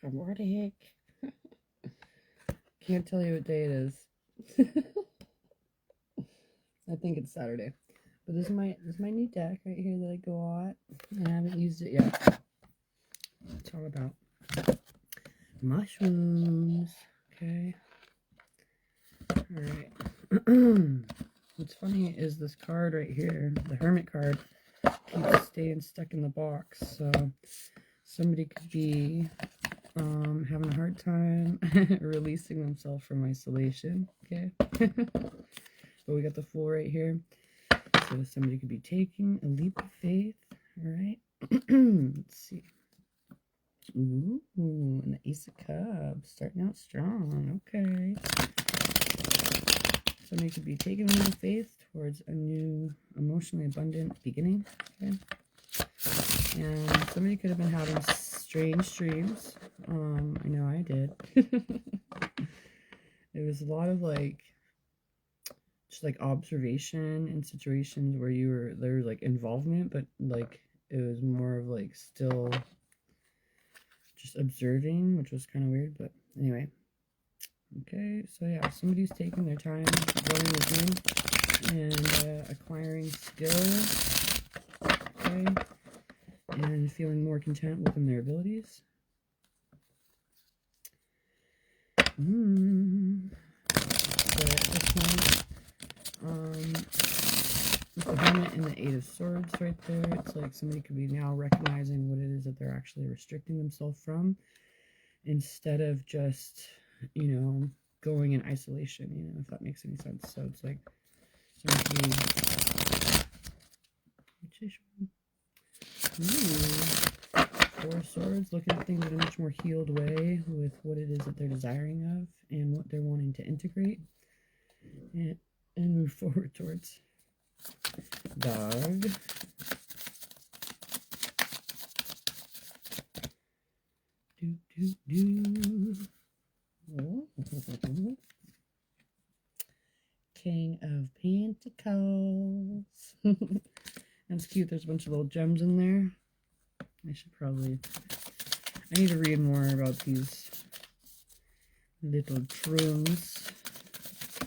Dramatic. Can't tell you what day it is. I think it's Saturday. But this is my new deck right here that I got. I haven't used it yet. It's all about mushrooms. Okay. Alright. What's funny is this card right here, the Hermit card, keeps staying stuck in the box. So somebody could be having a hard time releasing themselves from isolation. Okay. But we got the Fool right here. So somebody could be taking a leap of faith. All right. Let's see. Ooh, and the Ace of Cups starting out strong. Okay. Somebody could be taking a leap of faith towards a new emotionally abundant beginning. Okay. And somebody could have been having strange dreams. I know I did. It was a lot of like just like observation in situations where there was like involvement, but like it was more of like still just observing, which was kind of weird. But anyway, okay, so yeah, somebody's taking their time going the dream and acquiring skills, okay, and feeling more content within their abilities. So at this point, with the Hermit and the Eight of Swords right there, it's like somebody could be now recognizing what it is that they're actually restricting themselves from, instead of just, going in isolation, if that makes any sense. So it's like somebody Four of Swords, looking at things in a much more healed way with what it is that they're desiring of and what they're wanting to integrate and move forward towards. Dog. Oh. King of Pentacles. That's cute. There's a bunch of little gems in there. I need to read more about these little shrooms.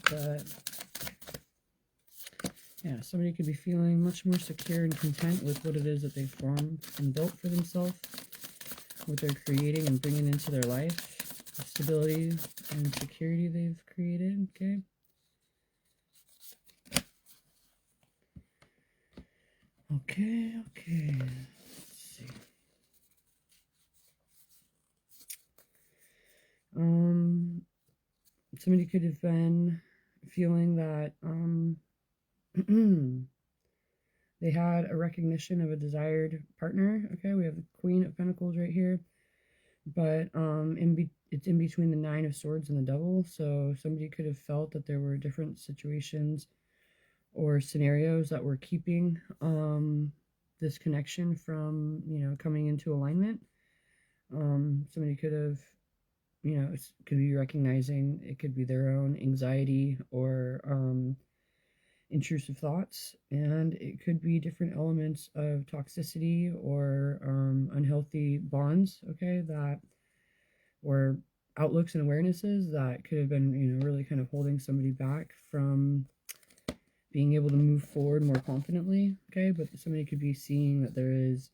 But yeah, somebody could be feeling much more secure and content with what it is that they've formed and built for themselves, what they're creating and bringing into their life, the stability and security they've created, okay? Okay. Let's see. Somebody could have been feeling that they had a recognition of a desired partner. Okay, we have the Queen of Pentacles right here, but it's in between the Nine of Swords and the Devil. So somebody could have felt that there were different situations or scenarios that were keeping this connection from coming into alignment. Somebody could have, it could be recognizing it could be their own anxiety or intrusive thoughts, and it could be different elements of toxicity or unhealthy bonds, okay, that or outlooks and awarenesses that could have been really kind of holding somebody back from being able to move forward more confidently, okay? But somebody could be seeing that there is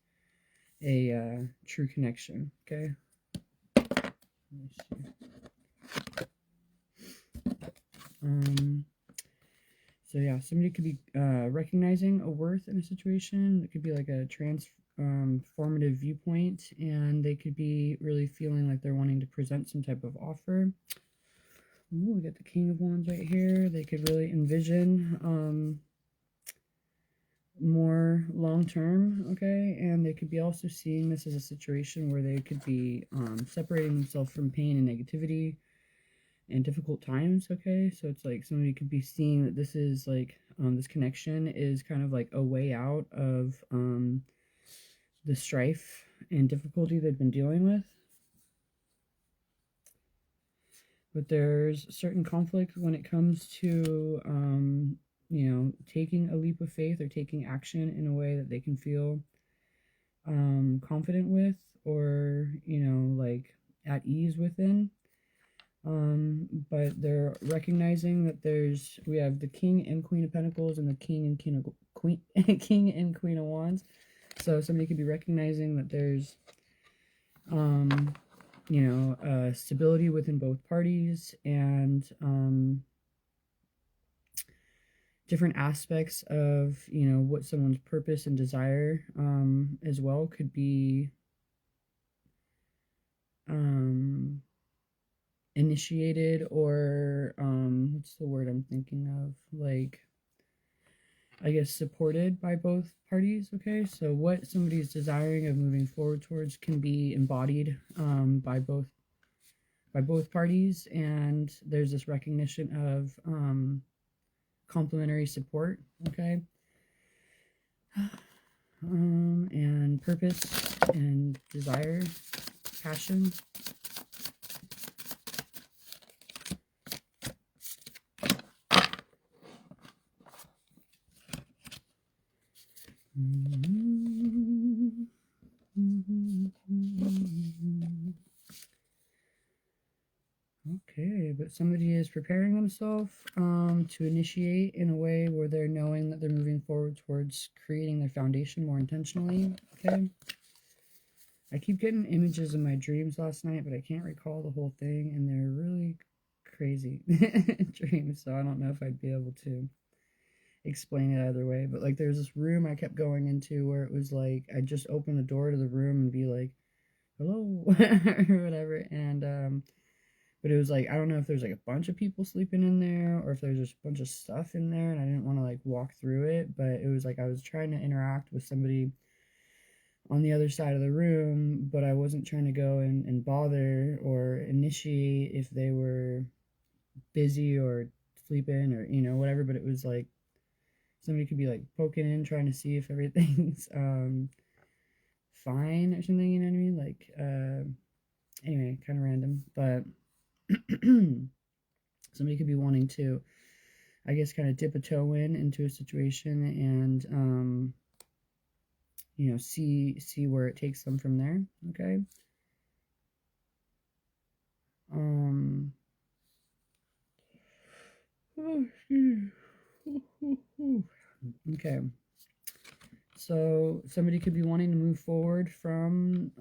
a true connection, okay? Let me see. So yeah, somebody could be recognizing a worth in a situation. It could be like a transformative viewpoint, and they could be really feeling like they're wanting to present some type of offer. Ooh, we got the King of Wands right here. They could really envision more long-term, okay? And they could be also seeing this as a situation where they could be separating themselves from pain and negativity and difficult times, okay? So it's like somebody could be seeing that this is like this connection is kind of like a way out of the strife and difficulty they've been dealing with. But there's certain conflict when it comes to taking a leap of faith or taking action in a way that they can feel confident with, or at ease within. But they're recognizing that we have the King and Queen of Pentacles and the King and Queen King and Queen of Wands. So somebody could be recognizing that there's you know, stability within both parties, and different aspects of, you know, what someone's purpose and desire as well could be initiated, or what's the word I'm thinking of, like, I guess supported by both parties. Okay, so what somebody's desiring of moving forward towards can be embodied by both parties, and there's this recognition of complementary support. Okay, and purpose and desire, passion. Okay, but somebody is preparing themselves to initiate in a way where they're knowing that they're moving forward towards creating their foundation more intentionally. Okay, I keep getting images in my dreams last night, but I can't recall the whole thing, and they're really crazy dreams, so I don't know if I'd be able to explain it either way. But like, there's this room I kept going into where it was like I'd just open the door to the room and be like, hello, or whatever, and but it was like, I don't know if there's like a bunch of people sleeping in there or if there's just a bunch of stuff in there, and I didn't want to like walk through it, but it was like I was trying to interact with somebody on the other side of the room, but I wasn't trying to go and bother or initiate if they were busy or sleeping or, you know, whatever. But it was like somebody could be like poking in, trying to see if everything's fine or something, you know what I mean? Like, anyway, kind of random, but somebody could be wanting to, I guess, kind of dip a toe into a situation and, you know, see where it takes them from there. Okay. Okay. So somebody could be wanting to move forward from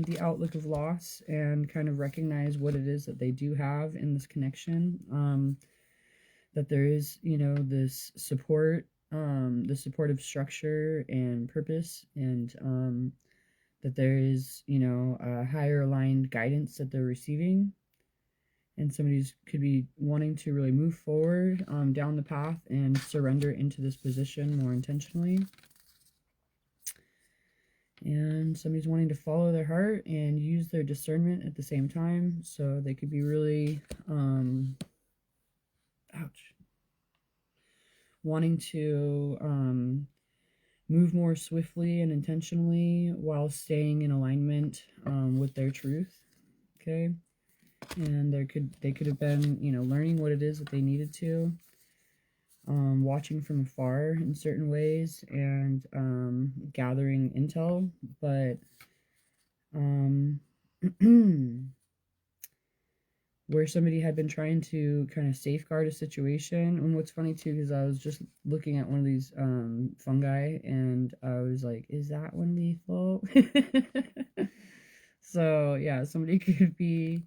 the outlook of loss and kind of recognize what it is that they do have in this connection. That there is, you know, this support, the supportive structure and purpose, and that there is, you know, a higher aligned guidance that they're receiving. And somebody's could be wanting to really move forward down the path and surrender into this position more intentionally. And somebody's wanting to follow their heart and use their discernment at the same time. So they could be really, wanting to move more swiftly and intentionally while staying in alignment with their truth. Okay. And they could have been, you know, learning what it is that they needed to, watching from afar in certain ways, and gathering intel, but where somebody had been trying to kind of safeguard a situation. And what's funny too, because I was just looking at one of these fungi, and I was like, is that one lethal? So yeah, somebody could be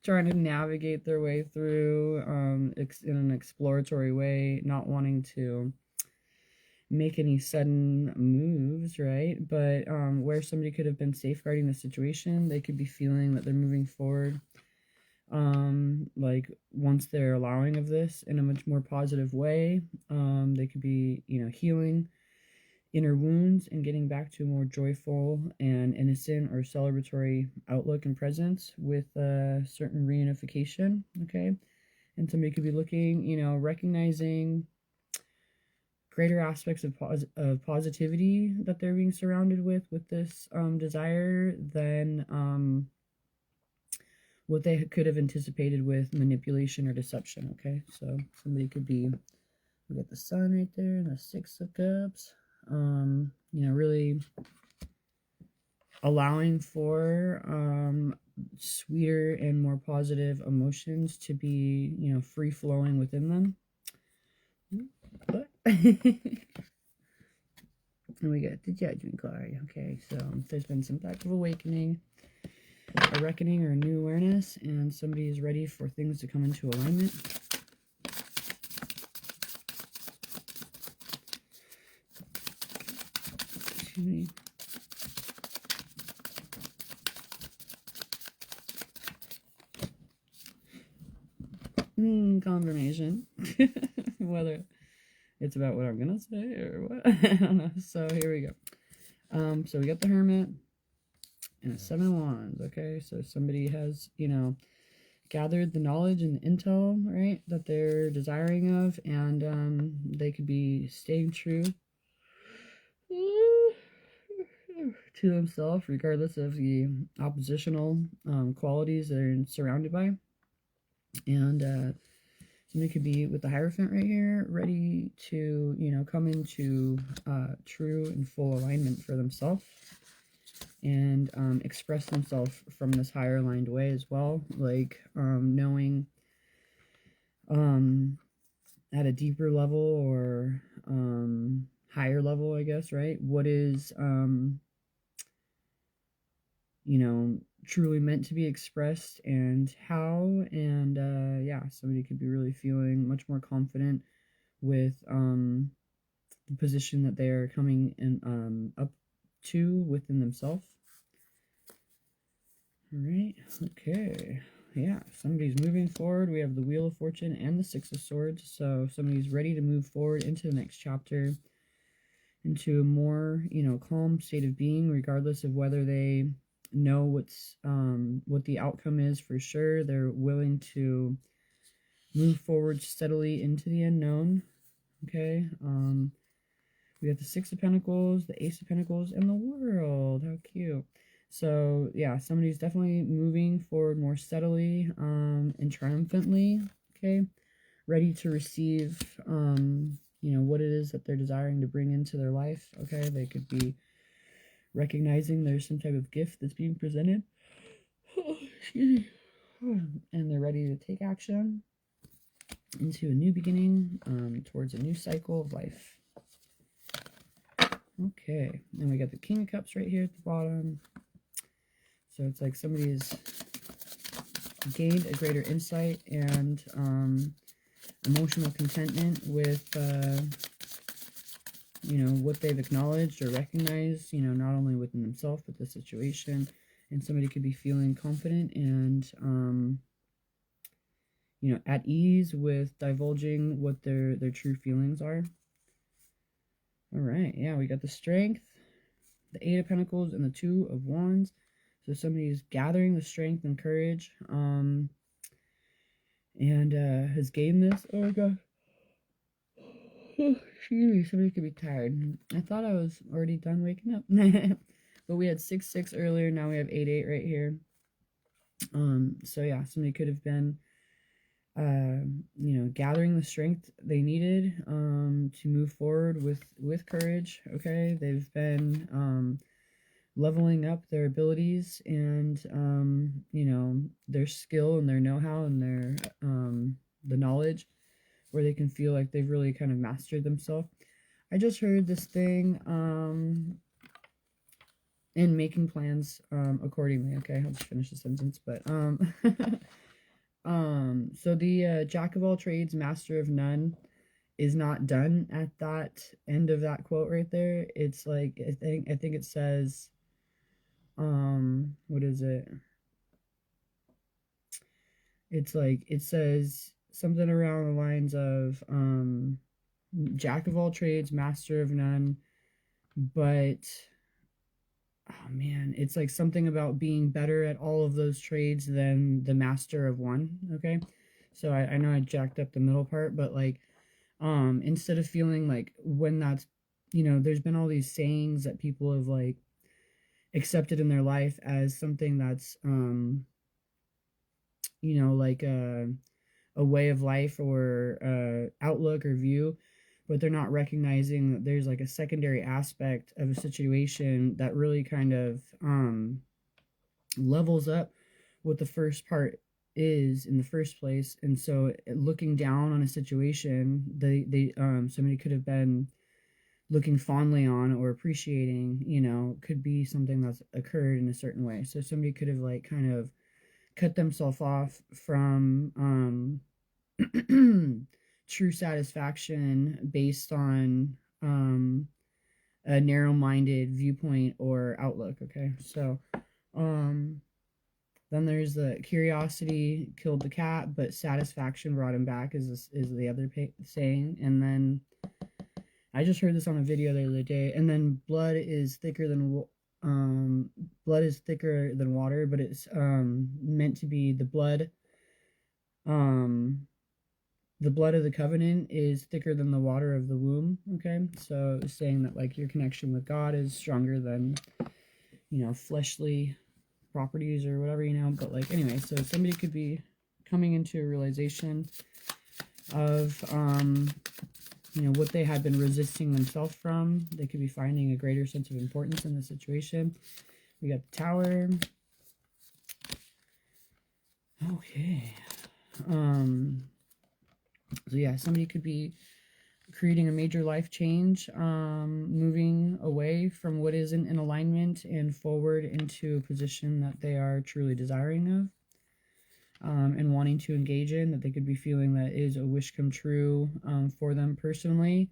trying to navigate their way through in an exploratory way, not wanting to make any sudden moves, right? But where somebody could have been safeguarding the situation, they could be feeling that they're moving forward, like once they're allowing of this in a much more positive way. They could be, you know, healing inner wounds and getting back to a more joyful and innocent or celebratory outlook and presence with a certain reunification. Okay. And somebody could be looking, you know, recognizing greater aspects of positivity that they're being surrounded with this desire than what they could have anticipated with manipulation or deception. Okay, so somebody could be, we got the Sun right there and the Six of Cups, you know, really allowing for sweeter and more positive emotions to be, free flowing within them. But and we got the Judgment card. Okay, so there's been some type of awakening, a reckoning, or a new awareness, and somebody is ready for things to come into alignment. Excuse me. Confirmation. Whether it's about what I'm gonna say or what, I don't know. So here we go. So we got the Hermit and a 7 of Wands. Okay, so somebody has, gathered the knowledge and the intel, right, that they're desiring of, and they could be staying true to themselves, regardless of the oppositional qualities they're surrounded by. And somebody could be with the Hierophant right here, ready to, come into true and full alignment for themselves, and express themselves from this higher aligned way as well, like knowing at a deeper level or higher level, I guess, right, what is truly meant to be expressed and how. And yeah, somebody could be really feeling much more confident with the position that they're coming in up to within themselves. All right, okay, yeah, somebody's moving forward. We have the Wheel of Fortune and the 6 of Swords, so somebody's ready to move forward into the next chapter, into a more, calm state of being, regardless of whether they know what the outcome is for sure. They're willing to move forward steadily into the unknown. Okay, we have the 6 of Pentacles, the Ace of Pentacles, and the World. How cute. So yeah, somebody's definitely moving forward more steadily and triumphantly. Okay, ready to receive what it is that they're desiring to bring into their life. Okay, they could be recognizing there's some type of gift that's being presented. Excuse me. And they're ready to take action into a new beginning, towards a new cycle of life. Okay, and we got the King of Cups right here at the bottom. So it's like somebody's gained a greater insight and emotional contentment with what they've acknowledged or recognized, not only within themselves but the situation. And somebody could be feeling confident and at ease with divulging what their true feelings are. All right, yeah, we got the Strength, the 8 of Pentacles, and the 2 of Wands. So somebody's gathering the strength and courage and has gained this. Oh my god. Excuse me, somebody could be tired. I thought I was already done waking up. But we had 6-6 earlier, now we have 8-8 right here. So yeah, somebody could have been gathering the strength they needed to move forward with courage. Okay, they've been leveling up their abilities and their skill and their know-how and their the knowledge, where they can feel like they've really kind of mastered themselves. I just heard this thing and making plans accordingly. Okay, I'll just finish the sentence. But so the Jack of all trades, master of none is not done at that end of that quote right there. It's like I think it says what is it? It's like it says something around the lines of Jack of all trades, master of none, but oh man, it's like something about being better at all of those trades than the master of one. Okay, so I know I jacked up the middle part, but like instead of feeling like when that's there's been all these sayings that people have like accepted in their life as something that's like a way of life or outlook or view, but they're not recognizing that there's like a secondary aspect of a situation that really kind of levels up what the first part is in the first place. And so looking down on a situation, they somebody could have been looking fondly on or appreciating, you know, could be something that's occurred in a certain way. So somebody could have like kind of cut themselves off from true satisfaction based on a narrow-minded viewpoint or outlook. Okay, so then there's the curiosity killed the cat, but satisfaction brought him back, is the other saying. And then I just heard this on a video the other day. And then blood is thicker than water, but it's meant to be the blood. The blood of the covenant is thicker than the water of the womb. Okay, so it's saying that like your connection with God is stronger than, you know, fleshly properties or whatever, you know. But like anyway, so somebody could be coming into a realization of you know, what they had been resisting themselves from. They could be finding a greater sense of importance in the situation. We got the Tower. Okay. So yeah, somebody could be creating a major life change, moving away from what isn't in alignment and forward into a position that they are truly desiring of. And wanting to engage in, that they could be feeling that is a wish come true for them personally,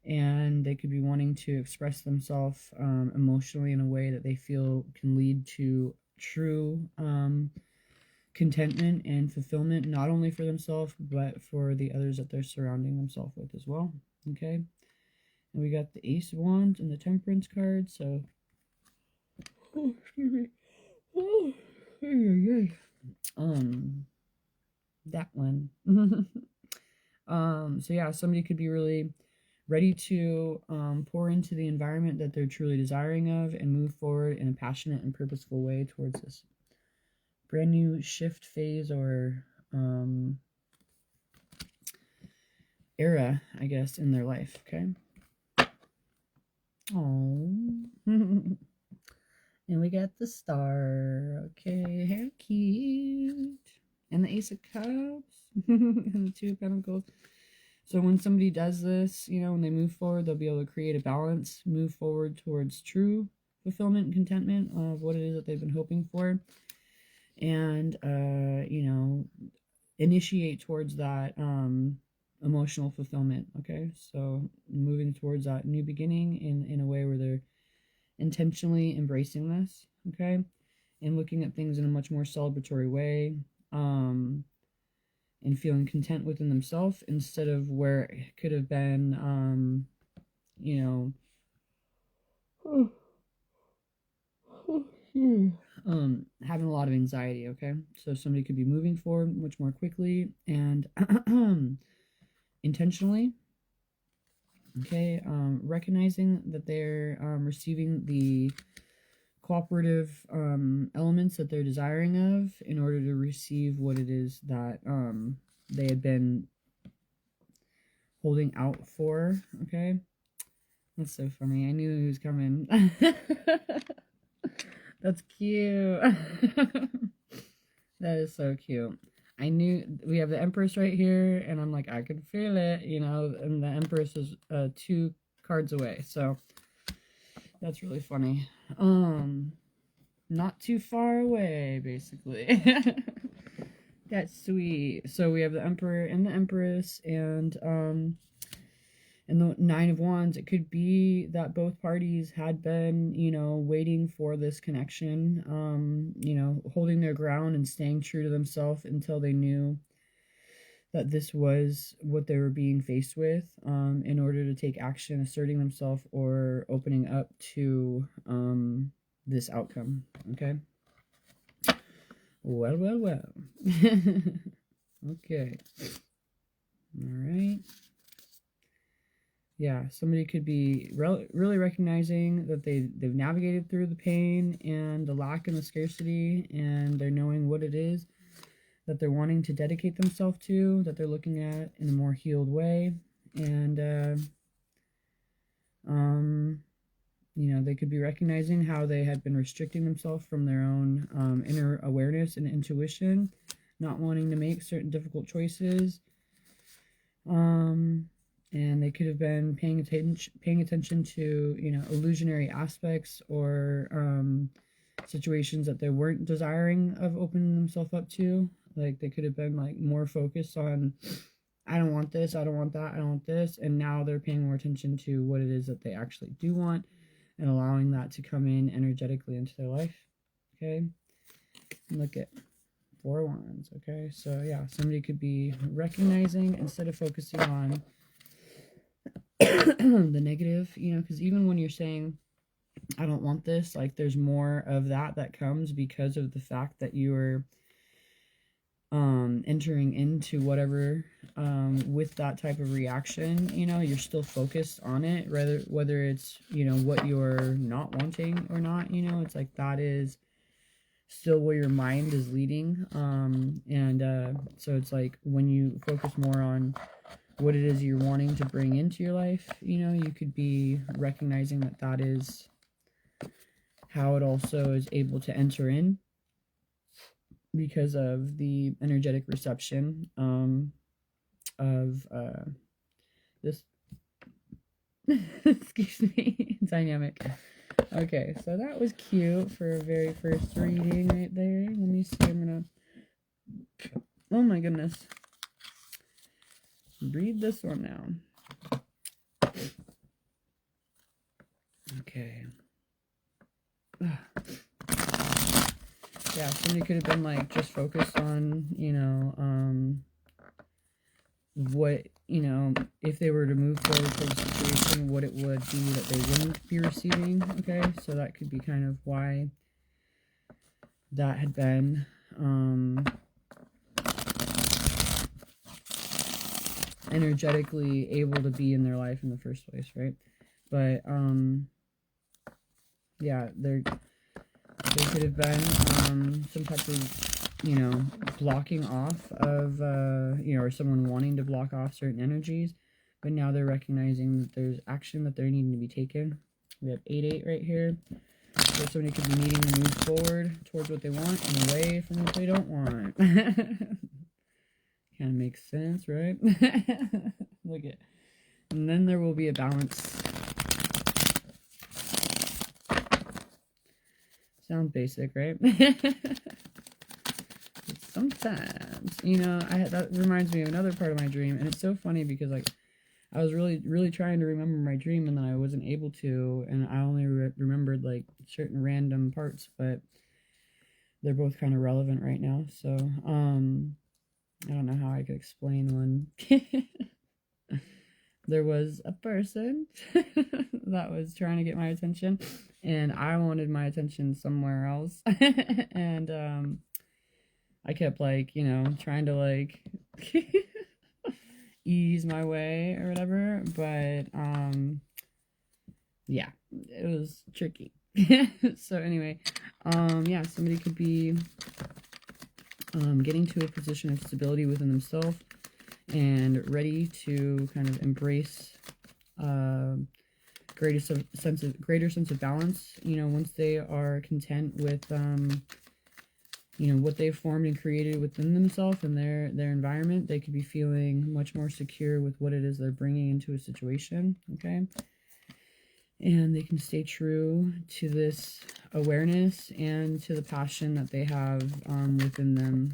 and they could be wanting to express themselves emotionally in a way that they feel can lead to true contentment and fulfillment, not only for themselves but for the others that they're surrounding themselves with as well. Okay, and we got the Ace of Wands and the Temperance card. So excuse me. That one. So yeah, somebody could be really ready to pour into the environment that they're truly desiring of and move forward in a passionate and purposeful way towards this brand new shift phase or era, I guess, in their life. Okay. Oh. And we got the Star. Okay, how cute. And the Ace of Cups. And the Two of Pentacles. So when somebody does this, you know, when they move forward, they'll be able to create a balance, move forward towards true fulfillment and contentment of what it is that they've been hoping for. And, you know, initiate towards that emotional fulfillment. Okay, so moving towards that new beginning in a way where they're intentionally embracing this, okay, and looking at things in a much more celebratory way, and feeling content within themselves instead of where it could have been, you know, having a lot of anxiety. Okay, so somebody could be moving forward much more quickly and intentionally. Okay, recognizing that they're receiving the cooperative elements that they're desiring of in order to receive what it is that they had been holding out for. Okay, that's so funny. I knew he was coming. That's cute. That is so cute. I knew we have the Empress right here, and I'm like, I could feel it, you know, and the Empress is 2 cards away, so that's really funny. Not too far away, basically. That's sweet. So we have the Emperor and the Empress, and the Nine of Wands. It could be that both parties had been, you know, waiting for this connection, you know, holding their ground and staying true to themselves until they knew that this was what they were being faced with, in order to take action, asserting themselves or opening up to this outcome. Okay. Well, well, well. Okay. All right. Yeah, somebody could be really recognizing that they've navigated through the pain and the lack and the scarcity, and they're knowing what it is that they're wanting to dedicate themselves to, that they're looking at in a more healed way, And you know, they could be recognizing how they had been restricting themselves from their own inner awareness and intuition, not wanting to make certain difficult choices. And they could have been paying attention to, you know, illusionary aspects or situations that they weren't desiring of opening themselves up to. Like they could have been like more focused on, I don't want this, I don't want that, I don't want this, and now they're paying more attention to what it is that they actually do want and allowing that to come in energetically into their life. Okay, look at 4 wands. Okay, so yeah, somebody could be recognizing instead of focusing on the negative, you know, because even when you're saying I don't want this, like there's more of that comes because of the fact that you're entering into whatever with that type of reaction, you know, you're still focused on it, whether it's, you know, what you're not wanting or not, you know, it's like that is still where your mind is leading. So it's like when you focus more on what it is you're wanting to bring into your life, you know, you could be recognizing that that is how it also is able to enter in because of the energetic reception of this excuse me, dynamic. Okay, so that was cute for a very first reading right there. Let me see, I'm gonna, oh my goodness, read this one now. Okay. Yeah, somebody could have been like just focused on, you know, what, you know, if they were to move forward for the situation, what it would be that they wouldn't be receiving. Okay, so that could be kind of why that had been energetically able to be in their life in the first place, right? But yeah, there could have been some type of, you know, blocking off of, you know, or someone wanting to block off certain energies, but now they're recognizing that there's action that they're needing to be taken. We have 8-8 right here. So somebody could be needing to move forward towards what they want and away from what they don't want. Kind of makes sense, right? Look at, and then there will be a balance. Sounds basic, right? Sometimes, you know, that reminds me of another part of my dream, and it's so funny because like I was really trying to remember my dream, and then I wasn't able to, and I only remembered like certain random parts, but they're both kind of relevant right now. So I don't know how I could explain one. There was a person that was trying to get my attention, and I wanted my attention somewhere else. And I kept like, you know, trying to like ease my way or whatever, but yeah, it was tricky. So anyway, yeah, somebody could be getting to a position of stability within themselves and ready to kind of embrace greater sense of balance, you know, once they are content with you know, what they've formed and created within themselves and their environment. They could be feeling much more secure with what it is they're bringing into a situation. Okay, and they can stay true to this awareness and to the passion that they have within them,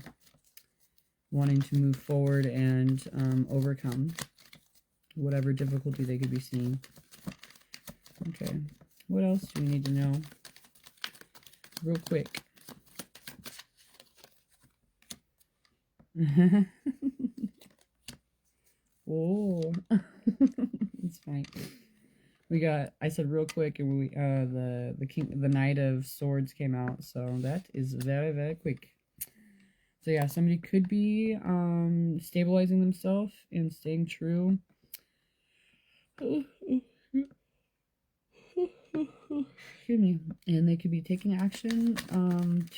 wanting to move forward and overcome whatever difficulty they could be seeing. Okay, what else do we need to know? Real quick. Oh, it's fine. We got, I said real quick, and we the Knight of Swords came out, so that is very quick. So yeah, somebody could be stabilizing themselves and staying true. Excuse me. And they could be taking action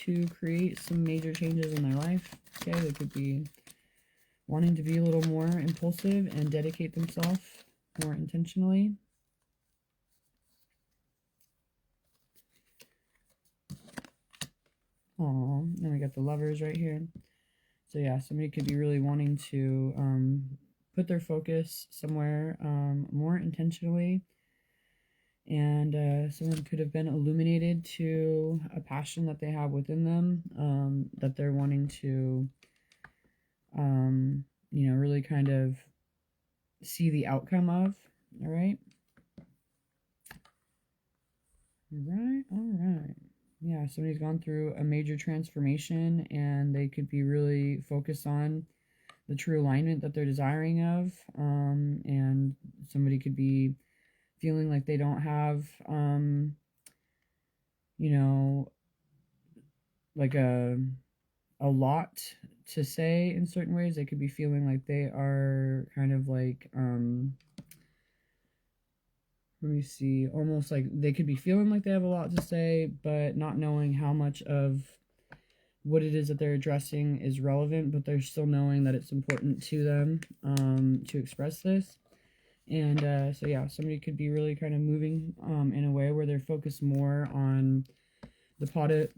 to create some major changes in their life. Okay, they could be wanting to be a little more impulsive and dedicate themselves more intentionally. Oh, then we got the Lovers right here. So yeah, somebody could be really wanting to put their focus somewhere more intentionally, and someone could have been illuminated to a passion that they have within them, that they're wanting to, you know, really kind of see the outcome of. All right. All right. Yeah, somebody's gone through a major transformation and they could be really focused on the true alignment that they're desiring of. And somebody could be feeling like they don't have, you know, like a lot to say in certain ways. They could be feeling like they are kind of like, let me see, almost like they could be feeling like they have a lot to say, but not knowing how much of what it is that they're addressing is relevant, but they're still knowing that it's important to them to express this. And so yeah, somebody could be really kind of moving in a way where they're focused more on the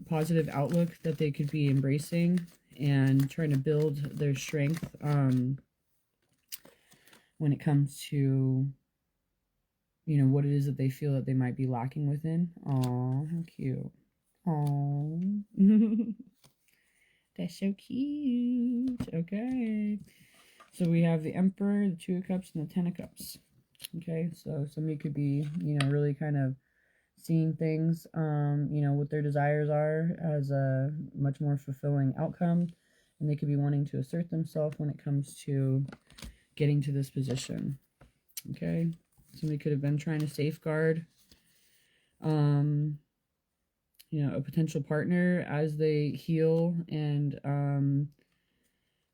positive outlook that they could be embracing and trying to build their strength when it comes to, you know, what it is that they feel that they might be lacking within. Aw, how cute. Aw. That's so cute. Okay. So we have the Emperor, the Two of Cups, and the Ten of Cups. Okay, so somebody could be, you know, really kind of seeing things, you know, what their desires are as a much more fulfilling outcome. And they could be wanting to assert themselves when it comes to getting to this position. Okay. Somebody could have been trying to safeguard, you know, a potential partner as they heal and kind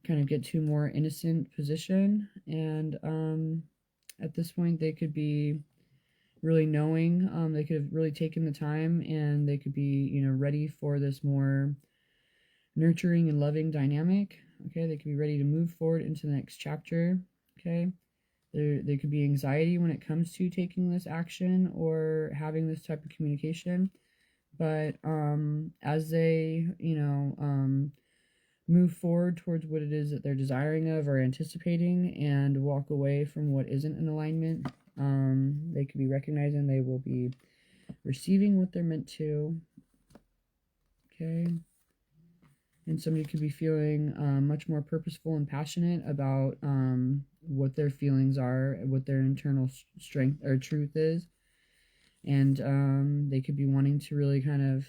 of get to a more innocent position. And at this point, they could be really knowing, they could have really taken the time and they could be, you know, ready for this more nurturing and loving dynamic. Okay, they could be ready to move forward into the next chapter. Okay. There could be anxiety when it comes to taking this action or having this type of communication. But as they, you know, move forward towards what it is that they're desiring of or anticipating and walk away from what isn't in alignment, they could be recognizing they will be receiving what they're meant to. Okay. And somebody could be feeling much more purposeful and passionate about what their feelings are, what their internal strength or truth is. And they could be wanting to really kind of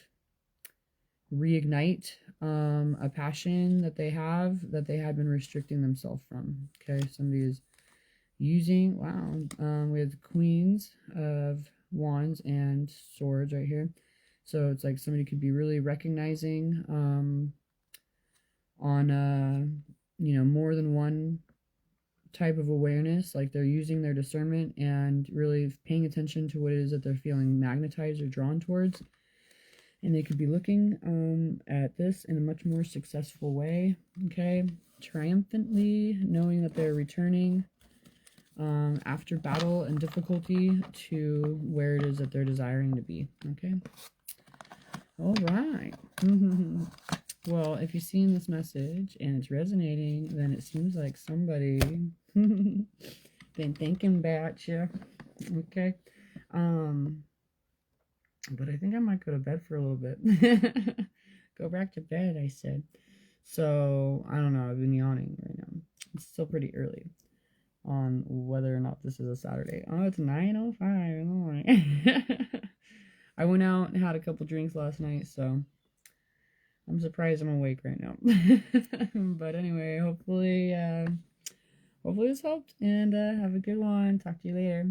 reignite a passion that they have that they had been restricting themselves from. Okay, somebody is using, wow, we have the Queens of Wands and Swords right here. So it's like somebody could be really recognizing on you know, more than one type of awareness, like they're using their discernment and really paying attention to what it is that they're feeling magnetized or drawn towards. And they could be looking at this in a much more successful way. Okay, triumphantly knowing that they're returning after battle and difficulty to where it is that they're desiring to be. Okay, all right. Well, if you're seeing this message and it's resonating, then it seems like somebody been thinking about you. Okay. But I think I might go to bed for a little bit. Go back to bed, I said. So, I don't know. I've been yawning right now. It's still pretty early on whether or not this is a Saturday. Oh, it's 9:05 in the morning. I went out and had a couple drinks last night, so I'm surprised I'm awake right now. But anyway, hopefully this helped, and have a good one. Talk to you later.